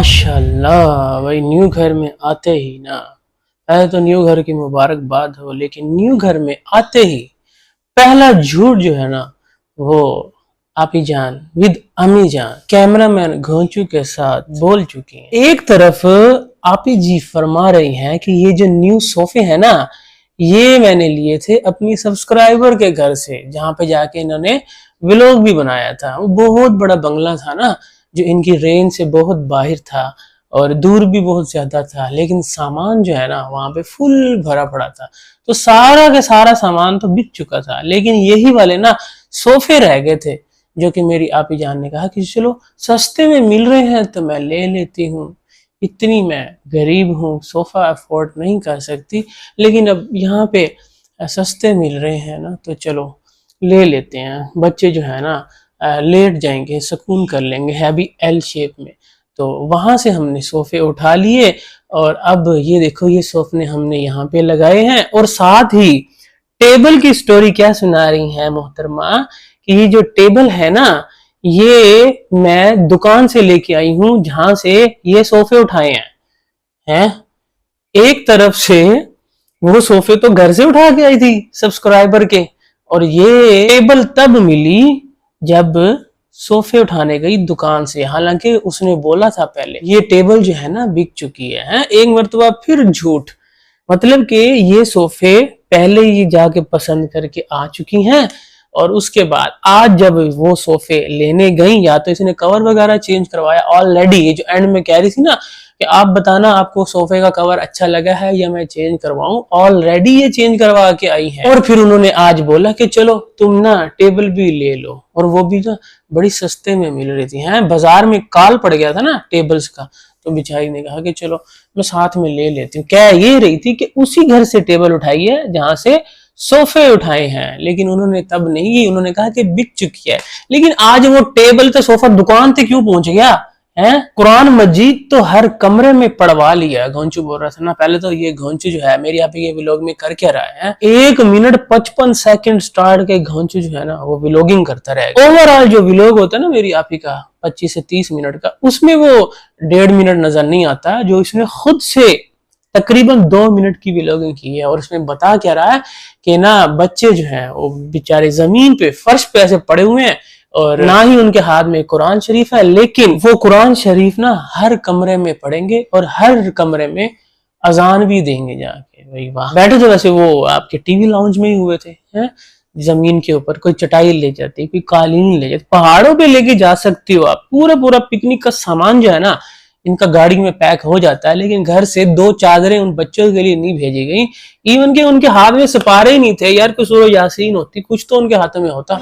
माशाल्लाह भाई, न्यू घर में आते ही ना, पहले तो न्यू घर की मुबारकबाद हो, लेकिन न्यू घर में आते ही पहला झूठ जो है ना, वो आपी जान विद अम्मी जान कैमरामैन घोंचू के साथ बोल चुकी हैं। एक तरफ आपी जी फरमा रही हैं कि ये जो न्यू सोफे हैं ना, ये मैंने लिए थे अपनी सब्सक्राइबर के घर से, जहां पे जाके इन्होंने व्लॉग भी बनाया था। वो बहुत बड़ा बंगला था ना, जो इनकी रेंज से बहुत बाहर था और दूर भी बहुत ज्यादा था, लेकिन सामान जो है ना वहां पे फुल भरा पड़ा था। तो सारा का सारा सामान तो बिक चुका था, लेकिन यही वाले ना सोफे रह गए थे, जो कि मेरी आपी जान ने कहा कि चलो सस्ते में मिल रहे हैं तो मैं ले लेती हूँ। इतनी मैं गरीब हूँ, सोफा अफोर्ड नहीं कर सकती, लेकिन अब यहाँ पे सस्ते मिल रहे हैं ना, तो चलो ले लेते हैं। बच्चे जो है ना लेट जाएंगे, सुकून कर लेंगे, है भी एल शेप में। तो वहां से हमने सोफे उठा लिए और अब ये देखो, ये सोफे हमने यहाँ पे लगाए हैं। और साथ ही टेबल की स्टोरी क्या सुना रही हैं मोहतरमा, कि ये जो टेबल है ना, ये मैं दुकान से लेके आई हूँ जहां से ये सोफे उठाए हैं। एक तरफ से वो सोफे तो घर से उठा के आई थी सब्सक्राइबर के, और ये टेबल तब मिली जब सोफे उठाने गई दुकान से। हालांकि उसने बोला था पहले ये टेबल जो है ना बिक चुकी है। एक मरतबा फिर झूठ, मतलब कि ये सोफे पहले ही जाके पसंद करके आ चुकी हैं, और उसके बाद आज जब वो सोफे लेने गई, या तो इसने कवर वगैरह चेंज करवाया ऑलरेडी। ये जो एंड में कह रही थी ना कि आप बताना आपको सोफे का कवर अच्छा लगा है या मैं चेंज करवाऊं, ऑलरेडी ये चेंज करवा के आई है। और फिर उन्होंने आज बोला कि चलो तुम ना टेबल भी ले लो, और वो भी ना बड़ी सस्ते में मिल रही थी। हैं, बाजार में काल पड़ गया था ना टेबल्स का, तो बेचारी ने कहा कि चलो मैं साथ में ले लेती हूँ। कह ये रही थी कि उसी घर से टेबल उठाई है जहां से सोफे उठाए हैं, लेकिन उन्होंने तब नहीं की, उन्होंने कहा कि बिक चुकी है। लेकिन आज वो टेबल तो सोफा दुकान तक क्यों पहुंच गया है? कुरान मजीद तो हर कमरे में पढ़वा लिया। घोंचू बोल रहा था ना, पहले तो ये घोंचू जो है मेरी आप ये व्लॉग में कर क्या रहा है, 1 मिनट 55 सेकंड स्टार्ट के घोंचू जो है ना वो व्लॉगिंग करता रहेगा। ओवरऑल जो व्लॉग होता है ना मेरी आप का 25 से 30 मिनट का, उसमें वो 1.5 मिनट नजर नहीं आता, जो इसने खुद से तकरीबन 2 मिनट की व्लॉगिंग की है। और उसमें बता क्या रहा है कि ना बच्चे जो हैं वो बेचारे जमीन पे फर्श पे ऐसे पड़े हुए हैं, और ना ही उनके हाथ में कुरान शरीफ है, लेकिन वो कुरान शरीफ ना हर कमरे में पढ़ेंगे और हर कमरे में अजान भी देंगे जाके। भाई वाह। बैठे तो वैसे वो आपके टीवी लाउंज में ही हुए थे, हैं? जमीन के ऊपर कोई चटाई ले जाती, कोई कालीन ले जाती, पहाड़ों पे लेके जा सकती हो आप। पूरा पूरा पिकनिक का सामान जो है ना इनका गाड़ी में पैक हो जाता है, लेकिन घर से 2 चादरें उन बच्चों के लिए नहीं भेजी गई। इवन के उनके हाथ में सिपारे ही नहीं थे यार, कोई सूरह यासीन होती, कुछ तो उनके हाथों में होता।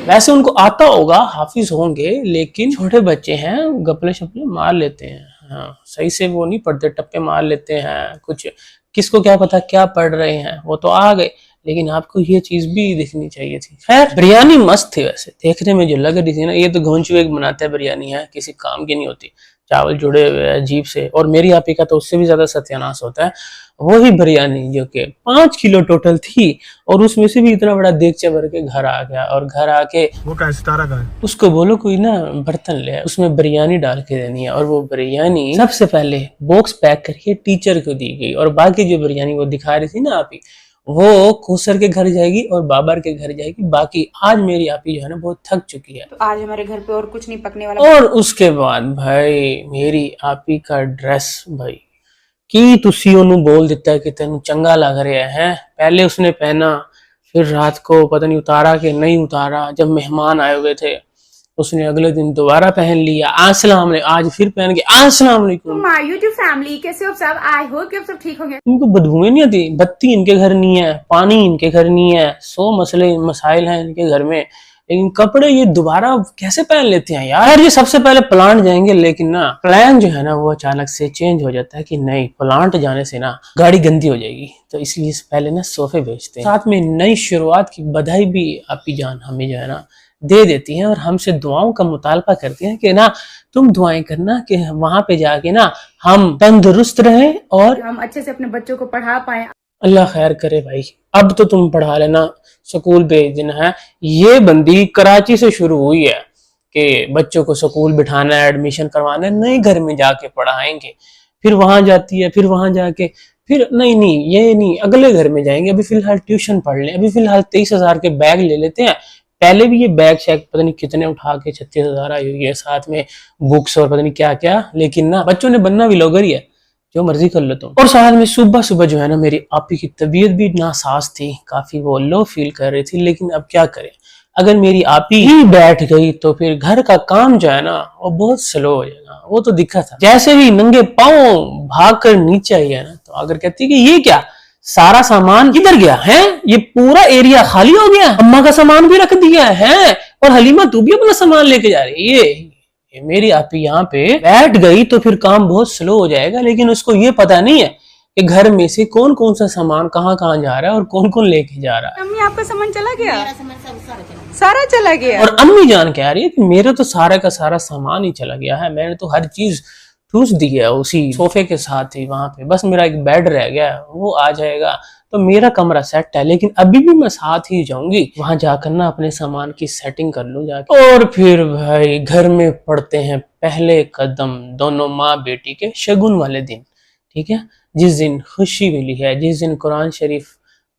वैसे उनको आता होगा, हाफिज होंगे, लेकिन छोटे बच्चे हैं, गपले शपले मार लेते हैं। हाँ, सही से वो नहीं पढ़ते, टप्पे मार लेते हैं कुछ। किसको क्या पता क्या पढ़ रहे हैं, वो तो आ गए, लेकिन आपको ये चीज भी दिखनी चाहिए थी। खैर बिरयानी मस्त थी वैसे, देखने में जो लग रही थी ना, ये तो घोंचू एक बनाता है बिरयानी, है किसी काम की नहीं होती, चावल जुड़े हुए अजीब से। और मेरी आपी का तो उससे भी ज्यादा सत्यानाश होता है। वही बिरयानी जो कि 5 किलो टोटल थी, और उसमें से भी इतना बड़ा देगचा भर के घर आ गया। और घर आके वो का सितारा का है, उसको बोलो कोई ना बर्तन ले, उसमें बिरयानी डाल के देनी है। और वो बिरयानी सबसे पहले बॉक्स पैक करके टीचर को दी गई, और बाकी जो बिरयानी वो दिखा रही थी ना आपी, वो कोसर के घर जाएगी और बाबर के घर जाएगी। बाकी आज मेरी आपी जो है ना बहुत थक चुकी है, तो आज हमारे घर पे और कुछ नहीं पकने वाला। और उसके बाद भाई मेरी आपी का ड्रेस भाई की तुसी ओनू बोल दिता है कि तेन चंगा लग रहा है। पहले उसने पहना, फिर रात को पता नहीं उतारा कि नहीं उतारा, जब मेहमान आए हुए थे उसने अगले दिन दोबारा पहन लिया। अस्सलाम ने आज फिर पहन के अस्सलाम वालेकुम। फैमिली कैसे हो सब? आई होप कि सब ठीक होंगे। इनको बदबूएं नहीं आती, बत्ती इनके घर नहीं है, पानी इनके घर नहीं है, 100 मसले मसाइल हैं इनके घर में, लेकिन कपड़े ये दोबारा कैसे पहन लेते हैं यार। ये सबसे पहले प्लांट जाएंगे, लेकिन ना प्लान जो है ना वो अचानक से चेंज हो जाता है कि नहीं, प्लांट जाने से ना गाड़ी गंदी हो जाएगी, तो इसलिए पहले ना सोफे बेचते हैं। साथ में नई शुरुआत की बधाई भी आपी जान हमें जो है ना दे देती हैं, और हमसे दुआओं का मुतालबा करती हैं कि ना तुम दुआएं करना कि वहां पे जाके ना हम तंदुरुस्त रहें और हम अच्छे से अपने बच्चों को पढ़ा पाए। अल्लाह खैर करे भाई। अब तो तुम पढ़ा लेना, स्कूल भेज देना है। ये बंदी कराची से शुरू हुई है कि बच्चों को स्कूल बिठाना है, एडमिशन करवाना है, नए घर में जाके पढ़ाएंगे। फिर वहां जाती है, फिर वहां जाके फिर नहीं नहीं ये नहीं, अगले घर में जाएंगे, अभी फिलहाल ट्यूशन पढ़ लें, अभी फिलहाल 23,000 के बैग ले लेते हैं। पहले भी ये बैग शैग पता नहीं कितने उठा के 36,000 आई हुई है, साथ में बुक्स और पता नहीं क्या क्या। लेकिन ना बच्चों ने बनना भी व्लॉगर ही है, जो मर्जी कर लो तुम। और साथ में सुबह सुबह जो है ना मेरी आपी की तबीयत भी नासाज थी, काफी वो लो फील कर रही थी। लेकिन अब क्या करें, अगर मेरी आपी ही बैठ गई तो फिर घर का काम जो है ना वो बहुत स्लो हो जाएगा। वो तो दिखा था, जैसे भी नंगे पांव भाग कर नीचे आई है ना, तो अगर कहती कि ये क्या सारा सामान किधर गया है, ये पूरा एरिया खाली हो गया, अम्मा का सामान भी रख दिया है और हलीमा तू भी अपना सामान लेके जा रही है। ये मेरी आपी यहाँ पे बैठ गई तो फिर काम बहुत स्लो हो जाएगा। लेकिन उसको ये पता नहीं है कि घर में से कौन कौन सा सामान कहाँ कहाँ जा रहा है और कौन कौन लेके जा रहा है। मम्मी आपका सामान चला गया? सारा चला गया। और अम्मी जान कह रही है कि मेरा तो सारा का सारा सामान ही चला गया है, मैंने तो हर चीज ठूस दी है उसी सोफे के साथ ही वहां पे, बस मेरा एक बेड रह गया है, वो आ जाएगा तो मेरा कमरा सेट है। लेकिन अभी भी मैं साथ ही जाऊंगी, वहां जाकर ना अपने सामान की सेटिंग कर लूं जाके। और फिर भाई घर में पड़ते हैं पहले कदम दोनों माँ बेटी के शगुन वाले दिन, ठीक है, जिस दिन खुशी मिली है, जिस दिन कुरान शरीफ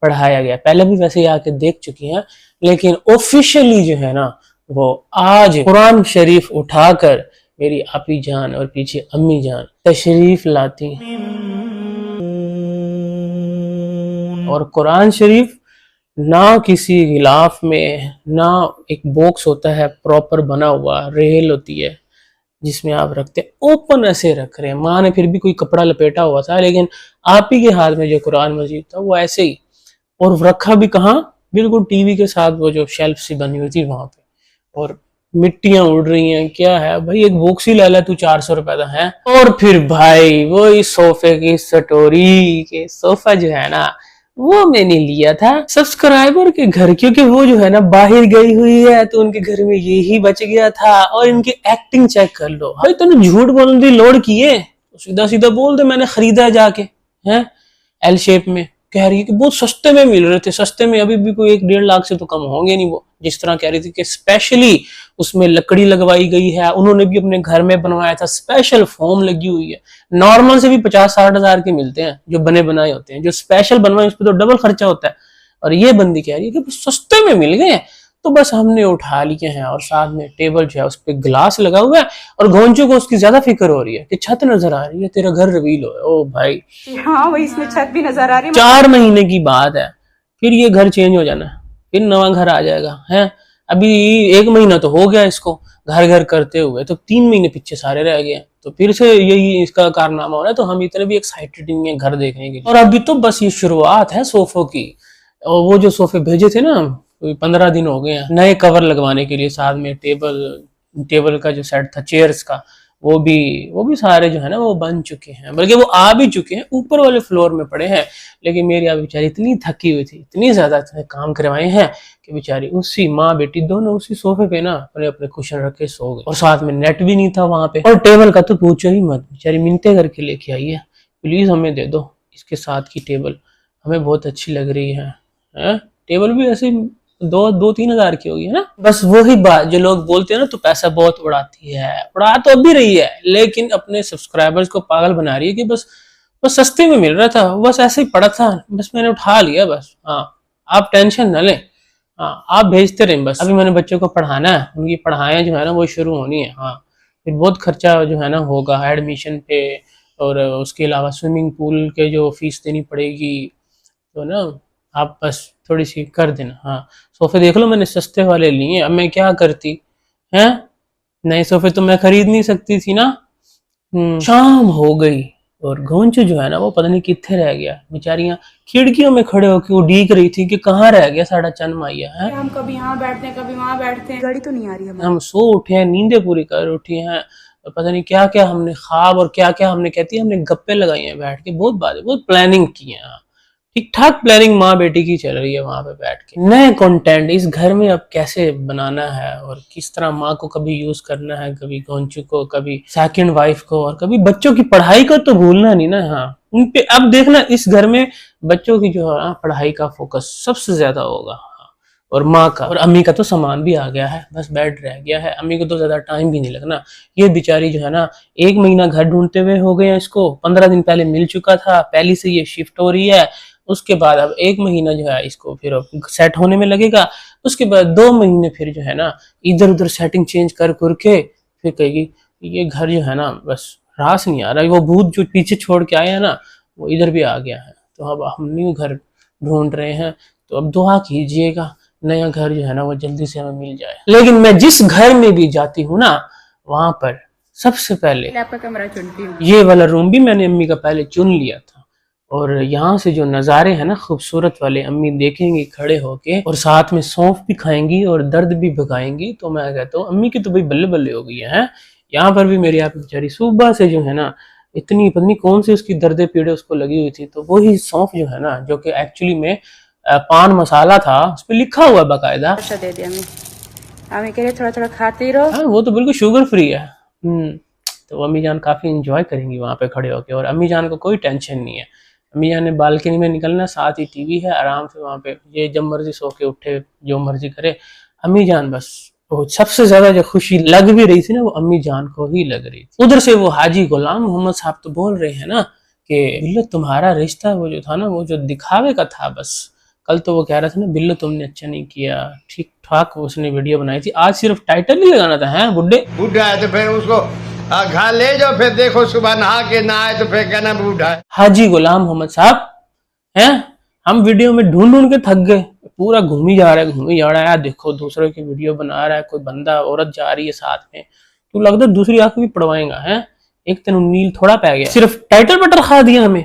पढ़ाया गया। पहले भी वैसे आके देख चुकी हैं, लेकिन ऑफिशियली जो है ना वो आज कुरान शरीफ उठाकर मेरी आपी जान और पीछे अम्मी जान तशरीफ लाती। और कुरान शरीफ ना किसी गिलाफ में, ना एक बॉक्स होता है प्रॉपर बना हुआ, रेल होती है जिसमें आप रखते, ओपन ऐसे रख रहे हैं। माँ ने फिर भी कोई कपड़ा लपेटा हुआ था, लेकिन आप ही के हाथ में जो कुरान मजीद था वो ऐसे ही, और रखा भी कहाँ, बिल्कुल टीवी के साथ वो जो शेल्फ सी बनी हुई थी वहां पे। और मिट्टियां उड़ रही हैं, क्या है भाई एक बॉक्स ही ले ला तू 400 रुपए का है। और फिर भाई वो इस सोफे की स्टोरी के सोफा जो है ना वो मैंने लिया था सब्सक्राइबर के घर, क्योंकि वो जो है ना बाहर गई हुई है तो उनके घर में यही बच गया था। और इनकी एक्टिंग चेक कर लो भाई, तूने झूठ बोलने की लोड की है तो सीधा सीधा बोल दे मैंने खरीदा है जाके, है एल शेप में। कह रही है कि बहुत सस्ते में मिल रहे थे, सस्ते में अभी भी कोई 1-1.5 लाख से तो कम होंगे नहीं वो, जिस तरह कह रही थी कि स्पेशली उसमें लकड़ी लगवाई गई है, उन्होंने भी अपने घर में बनवाया था, स्पेशल फोम लगी हुई है। नॉर्मल से भी 50-60 हजार के मिलते हैं जो बने बनाए होते हैं, जो स्पेशल बनवाए उस पर तो डबल खर्चा होता है। और ये बंदी कह रही है कि सस्ते में मिल गए, तो बस हमने उठा लिए हैं। और साथ में टेबल जो है उस पर ग्लास लगा हुआ है, और घोंचू को उसकी ज्यादा फिक्र हो रही है कि छत नजर आ रही है, तेरा घर रिवील हो। ओ भाई हाँ वही, इसमें छत भी नजर आ रही है। 4 महीने की बात है, फिर ये घर चेंज हो जाना है, फिर नवा घर आ जाएगा है। अभी 1 महीना तो हो गया इसको घर घर करते हुए, तो 3 महीने पीछे सारे रह गए, तो फिर से यही इसका कारनामा हो रहा है। तो हम इतने भी एक्साइटेड नहीं है घर देखने के लिए। और अभी तो बस ये शुरुआत है सोफों की। और वो जो सोफे भेजे थे ना 15 दिन हो गए हैं नए कवर लगवाने के लिए, साथ में टेबल का जो सेट था चेयर्स का, वो भी सारे जो है ना वो बन चुके हैं, बल्कि वो आ भी चुके हैं, ऊपर वाले फ्लोर में पड़े हैं। लेकिन मेरी अब बेचारी इतनी थकी हुई थी, इतनी ज्यादा काम करवाए हैं कि बेचारी उसी माँ बेटी दोनों उसी सोफे पे ना अपने अपने कुशन रख के सो गए। और साथ में नेट भी नहीं था वहां पे। और टेबल का तो पूछो ही मत, बेचारी मिन्नतें करके लेके आई है, प्लीज हमें दे दो इसके साथ की टेबल, हमें बहुत अच्छी लग रही है। टेबल भी ऐसे 2-3 हजार की होगी, है ना। बस वही बात जो लोग बोलते हैं ना, तो पैसा बहुत उड़ाती है, उड़ा तो अभी रही है, लेकिन अपने सब्सक्राइबर्स को पागल बना रही है कि बस सस्ते में मिल रहा था, बस ऐसे ही पड़ा था, बस मैंने उठा लिया बस। हाँ आप टेंशन न लें, हाँ आप भेजते रहें बस। अभी मैंने बच्चों को पढ़ाना है, उनकी पढ़ाएं जो है ना वो शुरू होनी है। हाँ फिर बहुत खर्चा जो है ना होगा एडमिशन पे, और उसके अलावा स्विमिंग पूल के जो फीस देनी पड़ेगी, तो ना आप बस थोड़ी सी कर देना। हाँ सोफे देख लो मैंने सस्ते वाले लिए, अब मैं क्या करती हैं, नए सोफे तो मैं खरीद नहीं सकती थी ना। शाम हो गई और घोंचू जो है ना वो पता नहीं कितने रह गया, बेचारियां खिड़कियों में खड़े होकर उड़ीक रही थी कि कहाँ रह गया साड़ा चंद माइया है। हम कभी यहाँ बैठते हैं कभी वहाँ बैठते हैं, गाड़ी तो नहीं आ रही है। हम सो उठे हैं, नींदें पूरी कर उठी हैं, पता नहीं क्या क्या हमने ख्वाब और क्या क्या हमने कहती है हमने गप्पे लगाई हैं बैठ के, बहुत बातें, बहुत प्लानिंग की है। ठीक ठाक प्लानिंग माँ बेटी की चल रही है वहां पे बैठ के। नए कंटेंट इस घर में अब कैसे बनाना है, और किस तरह माँ को कभी यूज करना है, कभी गोंचू को, कभी सेकंड वाइफ को, और कभी बच्चों की पढ़ाई को तो भूलना नहीं ना। हाँ उन पे अब देखना, इस घर में बच्चों की जो है पढ़ाई का फोकस सबसे ज्यादा होगा। और माँ का और अम्मी का तो सामान भी आ गया है, बस बेड रह गया है। अम्मी को तो ज्यादा टाइम भी नहीं लगना। ये बेचारी जो है ना 1 महीना घर ढूंढते हुए हो गए हैं इसको। 15 दिन पहले मिल चुका था, पहली से ये शिफ्ट हो रही है। उसके बाद अब 1 महीना जो है इसको फिर सेट होने में लगेगा। उसके बाद 2 महीने फिर जो है ना इधर उधर सेटिंग चेंज कर के फिर कहेगी ये घर जो है ना बस रास नहीं आ रहा। वो भूत जो पीछे छोड़ के आए हैं ना वो इधर भी आ गया है। तो अब हम न्यू घर ढूंढ रहे हैं। तो अब दुआ कीजिएगा नया घर जो है ना वो जल्दी से हमें मिल जाए। लेकिन मैं जिस घर में भी जाती हूँ ना वहां पर सबसे पहले आपका कमरा चुनती हूँ। ये वाला रूम भी मैंने अम्मी का पहले चुन लिया था। और यहाँ से जो नज़ारे हैं ना खूबसूरत वाले अम्मी देखेंगी खड़े होके और साथ में सौंफ भी खाएंगी और दर्द भी भगाएंगी। तो मैं कहता हूँ अम्मी की तो भाई बल्ले बल्ले हो गई है। यहाँ पर भी मेरी आप बेचारी सुबह से जो है ना इतनी पता नहीं कौन सी उसकी दर्द पीड़े उसको लगी हुई थी। तो वही सौंफ जो है ना जो कि एक्चुअली में पान मसाला था उस पर लिखा हुआ बाकायदा। दे दिया हमें कह रहे थोड़ा थोड़ा खाती रहो। हाँ वो तो बिल्कुल शुगर फ्री है। तो अम्मी जान काफी इंजॉय करेंगी वहां पे खड़े होके और अम्मी जान को कोई टेंशन नहीं है। अम्मी जान ने बालकनी में निकलना, साथ ही टीवी है, आराम से वहां पे ये जब मर्जी सो के उठे जो मर्जी करे। अम्मी जान बस वो सबसे ज्यादा जो खुशी लग भी रही थी ना वो अम्मी जान को ही लग रही थी। उधर से वो हाजी गुलाम मोहम्मद साहब तो बोल रहे हैं ना कि बिल्लो तुम्हारा रिश्ता वो जो था ना वो जो दिखावे का था बस। कल तो वो कह रहा था ना बिल्लो तुमने अच्छा नहीं किया, ठीक ठाक उसने वीडियो बनाई थी। आज सिर्फ टाइटल ही लगाना था। है बुड्ढे बूढ़ा है तो फिर उसको घर ले जाओ, फिर देखो सुबह नहा के ना आए तो फिर कहना बूढ़ा है। हाजी गुलाम मोहम्मद साहब हैं हम वीडियो में ढूंढ ढूंढ के थक गए। पूरा घूम ही जा रहा है यार। देखो दूसरे की वीडियो बना रहा है, कोई बंदा औरत जा रही है साथ में, तो लगता है दूसरी आंख भी पड़वाएगा। है एक दिन नील थोड़ा पै गया, सिर्फ टाइटल बटर खा दिया हमें।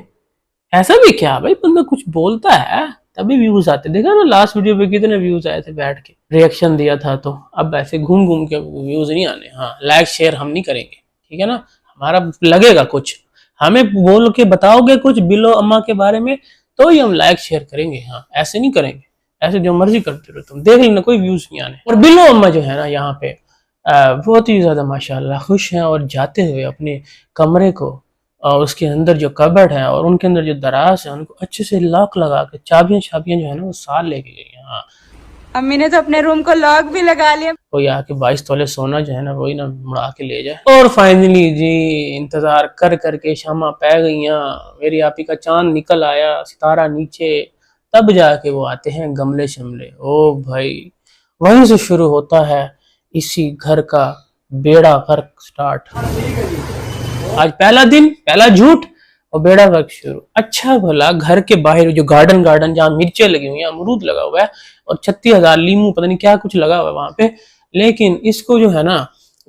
ऐसा भी क्या भाई, बंदा कुछ बोलता है तभी व्यूज आते। देखा ना लास्ट वीडियो पे कितने व्यूज आए थे, बैठ के रिएक्शन दिया था। तो अब ऐसे घूम घूम के व्यूज नहीं आने। हाँ लाइक शेयर हम नहीं करेंगे, ठीक है ना। हमारा लगेगा कुछ, हमें बोल के बताओगे कुछ बिलो अम्मा के बारे में तो ही हम लाइक शेयर करेंगे। हाँ ऐसे नहीं करेंगे, ऐसे जो मर्जी करते रहो तुम, देख लेना कोई व्यूज नहीं आने। और बिलो अम्मा जो है ना यहाँ पे बहुत ही ज्यादा माशाल्लाह खुश हैं और जाते हुए अपने कमरे को और उसके अंदर जो कबर्ड है और उनके अंदर जो दराज है उनको अच्छे से लॉक लगा के चाबियां जो है ना वो साल लेके गई है। हाँ अम्मी ने तो अपने रूम को लॉक भी लगा लिया। कोई आके 22 तोले सोना जो है ना वही ना मुड़ा के ले जाए। और फाइनली जी इंतजार कर करके शामा पै गई। मेरी आपी का चांद निकल आया, सितारा नीचे, तब जाके वो आते हैं गमले शमले। ओ भाई वहीं से शुरू होता है इसी घर का बेड़ा गर्क स्टार्ट। आज पहला दिन, पहला झूठ और बेड़ा गर्क शुरू। अच्छा भला घर के बाहर जो गार्डन जहाँ मिर्चें लगी हुई हैं, अमरूद लगा हुआ है और 36,000 लीमू पता नहीं क्या कुछ लगा हुआ है वहां पे। लेकिन इसको जो है ना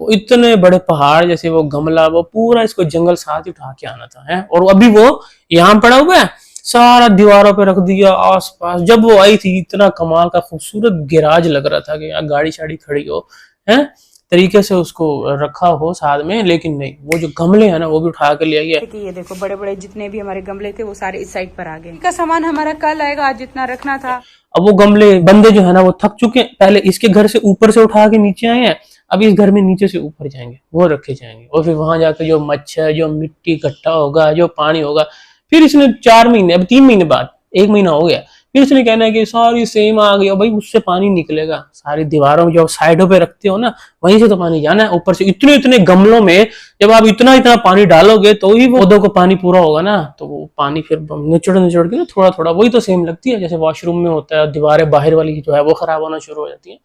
वो इतने बड़े पहाड़ जैसे वो गमला वो पूरा इसको जंगल साथ ही उठा के आना था। है और अभी वो यहाँ पड़ा हुआ है, सारा दीवारों पे रख दिया आस पास। जब वो आई थी इतना कमाल का खूबसूरत गैराज लग रहा था कि यहाँ गाड़ी शाड़ी खड़ी हो है तरीके से उसको रखा हो साथ में। लेकिन नहीं, वो जो गमले हैं ना वो भी उठा के ले आई है। ये देखो बड़े बड़े जितने भी हमारे गमले थे वो सारे इस साइड पर आ गए। का सामान हमारा कल आएगा, आज जितना रखना था। अब वो गमले बंदे जो है ना वो थक चुके हैं। पहले इसके घर से ऊपर से उठा के नीचे आए हैं, अब इस घर में नीचे से ऊपर जाएंगे, वो रखे जाएंगे। और फिर वहां जाकर जो मच्छर जो मिट्टी इकट्ठा होगा जो पानी होगा, फिर इसने 4 महीने अब 3 महीने बाद 1 महीना हो गया, फिर इसने कहना है कि सारी सेम आ गई। भाई उससे पानी निकलेगा, सारी दीवारों में जो साइडों पे रखते हो ना वहीं से तो पानी जाना है। ऊपर से इतने इतने गमलों में जब आप इतना इतना पानी डालोगे तो ही वो पौधों को पानी पूरा होगा ना। तो वो पानी फिर निचोड़ निचोड़ के ना थोड़ा थोड़ा वही तो सेम लगती है जैसे वॉशरूम में होता है। दीवारें बाहर वाली जो है वो खराब होना शुरू हो जाती है।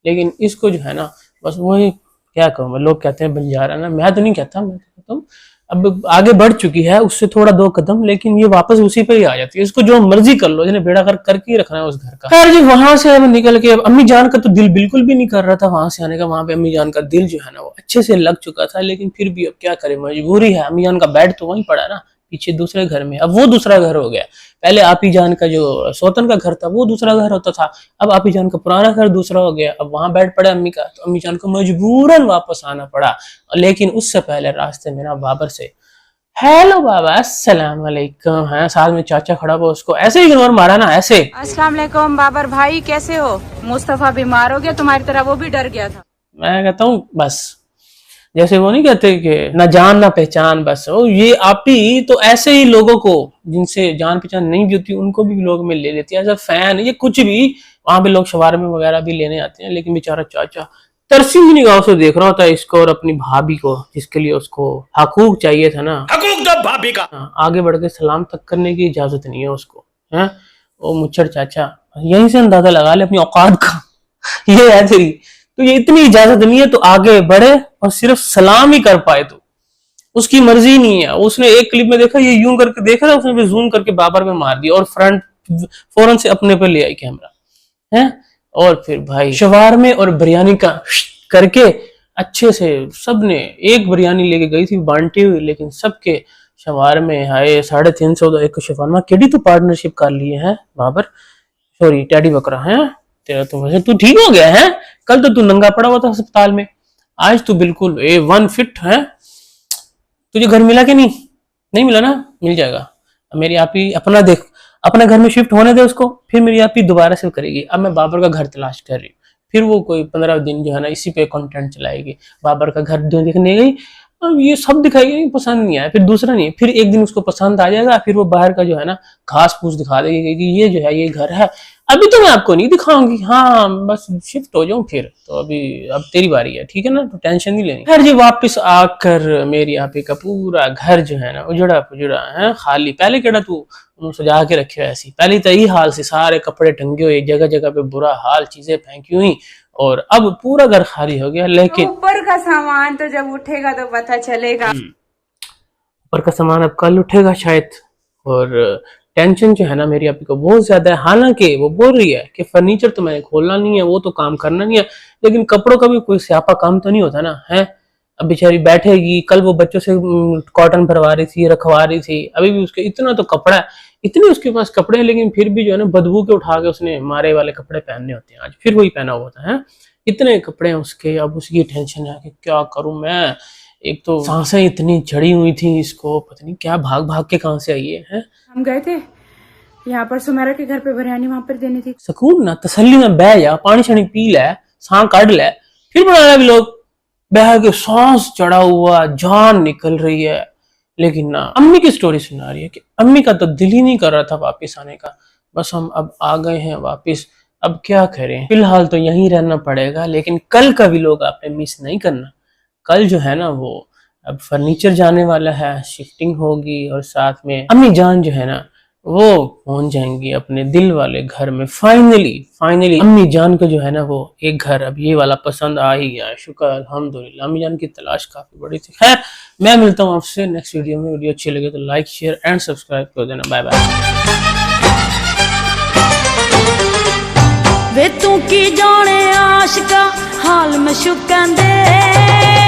लेकिन इसको जो है ना बस वही क्या कहूँ, लोग कहते हैं बंजारा ना, मैं तो नहीं कहता, मैं कहता हूँ अब आगे बढ़ चुकी है उससे थोड़ा 2 कदम, लेकिन ये वापस उसी पे ही आ जाती है। इसको जो मर्जी कर लो, जिन्हें बेड़ा करके ही रखना है उस घर का। खैर जी वहां से अब निकल के अब अम्मी जान का तो दिल बिल्कुल भी नहीं कर रहा था वहां से आने का। वहां पे अम्मी जान का दिल जो है ना वो अच्छे से लग चुका था, लेकिन फिर भी अब क्या करे, मजबूरी है। अम्मी जान का बेड तो वहीं पड़ा ना पीछे दूसरे घर में, अब वो दूसरा घर हो गया। पहले आपी जान का जो सौतन का घर था वो दूसरा घर होता था, अब आपी जान का पुराना घर दूसरा हो गया। अब वहां बैठ पड़ा अम्मी का, तो अम्मी जान को मजबूरन वापस आना पड़ा। लेकिन उससे पहले रास्ते में ना बाबर से हेलो बाबा अस्सलाम वालेकुम, है साथ में चाचा खड़ा हुआ, उसको ऐसे ही इग्नोर मारा ना ऐसे। अस्सलाम वालेकुम बाबर भाई, कैसे हो? मुस्तफा बीमार हो गया तुम्हारी तरह, वो भी डर गया था। मैं कहता हूँ बस जैसे वो नहीं कहते कि ना जान ना पहचान, बस ओ ये आप ही तो ऐसे ही लोगों को जिनसे जान पहचान नहीं भी होती उनको भी लोग में ले लेती है एज अ फैन। ये कुछ भी वहां पे लोग शवारमे वगैरह भी लेने आते हैं, लेकिन बेचारा चाचा तरसी हुई निगाहों से देख रहा होता है इसको और अपनी भाभी को, जिसके लिए उसको हकूक चाहिए था ना, हकूक दो भाभी का। आगे बढ़ के सलाम तक करने की इजाजत नहीं है उसको, है वो मुच्छर चाचा। यहीं से अंदाजा लगा ले अपनी औकात का, ये है तेरी, तो ये इतनी इजाजत नहीं है तो आगे बढ़े और सिर्फ सलाम ही कर पाए तो उसकी मर्जी नहीं है। उसने एक क्लिप में देखा ये यूं करके देखा था, उसने जूम करके बाबर में मार दिया और फ्रंट फौरन से अपने पे ले आई कैमरा, है। और फिर भाई शवारमे और बिरयानी का करके अच्छे से सबने एक बिरयानी लेके गई थी बांटी हुई, लेकिन सबके शवारमे हाय 350 एक शवारमा केडी तो पार्टनरशिप कर लिए है बाबर, सॉरी टैडी बकरा, है तेरा तो वैसे तू ठीक हो गया है, कल तो तू नंगा पड़ा हुआ था अस्पताल में, आज तू बिल्कुल A1 फिट है। तुझे घर मिला कि नहीं मिला ना, मिल जाएगा। मेरी आप ही अपना देख, अपने घर में शिफ्ट होने दे उसको, फिर मेरी आप ही दोबारा से करेगी। अब मैं बाबर का घर तलाश कर रही हूँ, फिर वो कोई 15 दिन जो है ना इसी पे कंटेंट चलाएगी, बाबर का घर देखने गई, अब ये सब दिखाएगी, पसंद नहीं आया, फिर दूसरा नहीं, फिर एक दिन उसको पसंद आ जाएगा, फिर वो बाहर का जो है ना घास फूस दिखा देगी कि ये जो है ये घर है, अभी तो मैं आपको नहीं दिखाऊंगी, हाँ बस शिफ्ट हो जाऊं फिर, तो अभी अब तेरी बारी है, ठीक है ना, तो टेंशन नहीं लेनी। खैर जी वापस आकर मेरी आपी का पूरा घर जो है ना उजड़ा पुजड़ा है, खाली। पहले केड़ा तू सजा के रखे ऐसी, पहले तो यही हाल से सारे कपड़े टंगे हुए, जगह जगह पे बुरा हाल, चीजें फेंकी हुई, और अब पूरा घर खाली हो गया। लेकिन ऊपर का सामान तो जब उठेगा तो पता चलेगा, ऊपर का सामान अब कल उठेगा शायद। और टेंशन जो है ना मेरी आपी को बहुत ज्यादा है, हालांकि वो बोल रही है कि फर्नीचर तो मैंने खोलना नहीं है, वो तो काम करना नहीं है, लेकिन कपड़ों का भी कोई स्यापा काम तो नहीं होता ना, है। अब बेचारी बैठेगी, कल वो बच्चों से कॉटन भरवा रही थी, रखवा रही थी, अभी भी उसके इतना तो कपड़ा है, इतने उसके पास कपड़े हैं, लेकिन फिर भी जो है ना बदबू के उठा के उसने मारे वाले कपड़े पहनने होते हैं, आज फिर वही पहना हुआ था, है। इतने कपड़े हैं उसके, अब उसकी टेंशन है कि क्या करूं मैं, एक तो सांसें इतनी चढ़ी हुई थी इसको, पता नहीं क्या भाग भाग के कहां से आई है। हम गए थे यहाँ पर सुमेरा के घर पे बिरयानी वहां पर देनी थी, सुकून ना तसल्ली में बह जा, पानी शानी पी ले, सांस काट ले, फिर बनाया भी लोग बह के सांस चढ़ा हुआ, जान निकल रही है, लेकिन ना अम्मी की स्टोरी सुना रही है कि अम्मी का तो दिल ही नहीं कर रहा था वापिस आने का, बस हम अब आ गए हैं वापिस, अब क्या करें, फिलहाल तो यहीं रहना पड़ेगा, लेकिन कल का भी लोग आपने मिस नहीं करना। कल जो है ना वो अब फर्नीचर जाने वाला है, शिफ्टिंग होगी, और साथ में अम्मी जान जो है ना वो पहुंच जाएंगी अपने दिल वाले घर में। फाइनली अम्मी जान को जो है ना वो एक घर अब ये वाला पसंद आ ही गया, शुक्र अल्हम्दुलिल्लाह। अम्मी जान की तलाश काफी बड़ी थी। खैर मैं मिलता हूँ आपसे नेक्स्ट वीडियो में। वीडियो अच्छी लगे तो लाइक शेयर एंड सब्सक्राइब कर देना। Bye bye. वे तू की जाने आशिका हाल में शुकन दे